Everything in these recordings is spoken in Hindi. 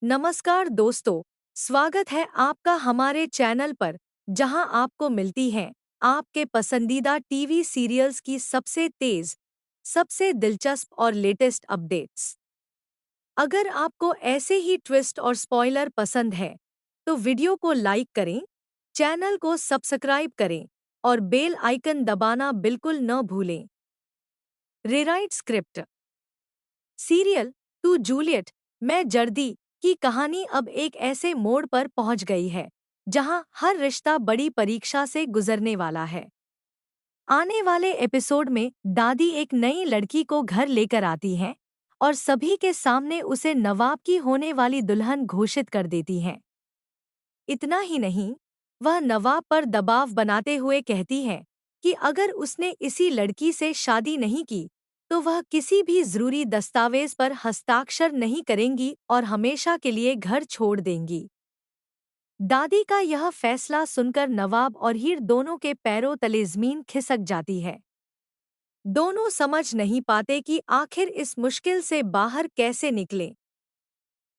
नमस्कार दोस्तों, स्वागत है आपका हमारे चैनल पर जहां आपको मिलती हैं आपके पसंदीदा टीवी सीरियल्स की सबसे तेज, सबसे दिलचस्प और लेटेस्ट अपडेट्स। अगर आपको ऐसे ही ट्विस्ट और स्पॉइलर पसंद है, तो वीडियो को लाइक करें, चैनल को सब्सक्राइब करें और बेल आइकन दबाना बिल्कुल न भूलें। Rewrite script. सीरियल टू जूलियट मैं जर्दी की कहानी अब एक ऐसे मोड़ पर पहुंच गई है जहां हर रिश्ता बड़ी परीक्षा से गुजरने वाला है। आने वाले एपिसोड में दादी एक नई लड़की को घर लेकर आती हैं और सभी के सामने उसे नवाब की होने वाली दुल्हन घोषित कर देती हैं। इतना ही नहीं, वह नवाब पर दबाव बनाते हुए कहती है कि अगर उसने इसी लड़की से शादी नहीं की, तो वह किसी भी जरूरी दस्तावेज पर हस्ताक्षर नहीं करेंगी और हमेशा के लिए घर छोड़ देंगी। दादी का यह फैसला सुनकर नवाब और हीर दोनों के पैरों तले जमीन खिसक जाती है। दोनों समझ नहीं पाते कि आखिर इस मुश्किल से बाहर कैसे निकलें।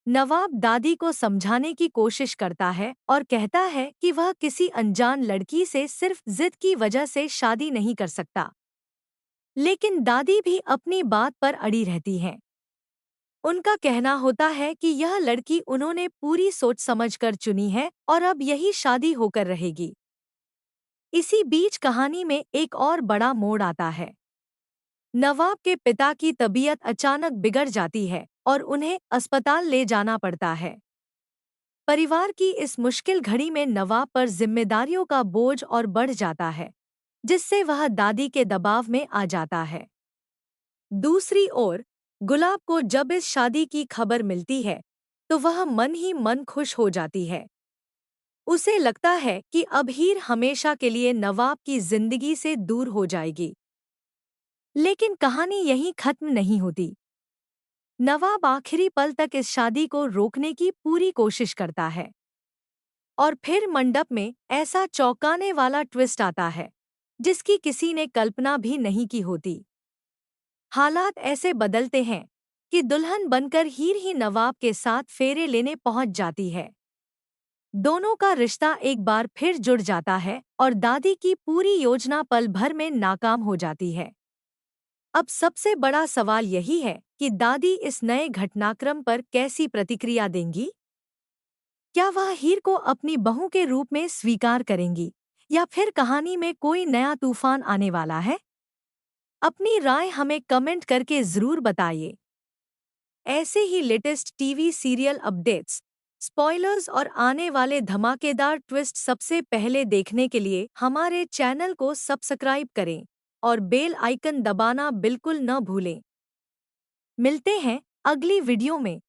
नवाब दादी को समझाने की कोशिश करता है और कहता है कि वह किसी अनजान लड़की से सिर्फ जिद की वजह से शादी नहीं कर सकता। लेकिन दादी भी अपनी बात पर अड़ी रहती हैं। उनका कहना होता है कि यह लड़की उन्होंने पूरी सोच समझकर चुनी है और अब यही शादी होकर रहेगी। इसी बीच कहानी में एक और बड़ा मोड़ आता है। नवाब के पिता की तबीयत अचानक बिगड़ जाती है और उन्हें अस्पताल ले जाना पड़ता है। परिवार की इस मुश्किल घड़ी में नवाब पर जिम्मेदारियों का बोझ और बढ़ जाता है, जिससे वह दादी के दबाव में आ जाता है। दूसरी ओर, गुलाब को जब इस शादी की खबर मिलती है, तो वह मन ही मन खुश हो जाती है। उसे लगता है कि अब हीर हमेशा के लिए नवाब की जिंदगी से दूर हो जाएगी। लेकिन कहानी यहीं खत्म नहीं होती। नवाब आखिरी पल तक इस शादी को रोकने की पूरी कोशिश करता है। और फिर मंडप में ऐसा चौंकाने वाला ट्विस्ट आता है, जिसकी किसी ने कल्पना भी नहीं की होती। हालात ऐसे बदलते हैं कि दुल्हन बनकर हीर ही नवाब के साथ फेरे लेने पहुंच जाती है। दोनों का रिश्ता एक बार फिर जुड़ जाता है और दादी की पूरी योजना पल भर में नाकाम हो जाती है। अब सबसे बड़ा सवाल यही है कि दादी इस नए घटनाक्रम पर कैसी प्रतिक्रिया देंगी। क्या वह हीर को अपनी बहू के रूप में स्वीकार करेंगी या फिर कहानी में कोई नया तूफान आने वाला है? अपनी राय हमें कमेंट करके जरूर बताइए। ऐसे ही latest TV serial updates, spoilers और आने वाले धमाकेदार ट्विस्ट सबसे पहले देखने के लिए हमारे चैनल को सब्सक्राइब करें और बेल आइकन दबाना बिल्कुल न भूलें। मिलते हैं अगली वीडियो में।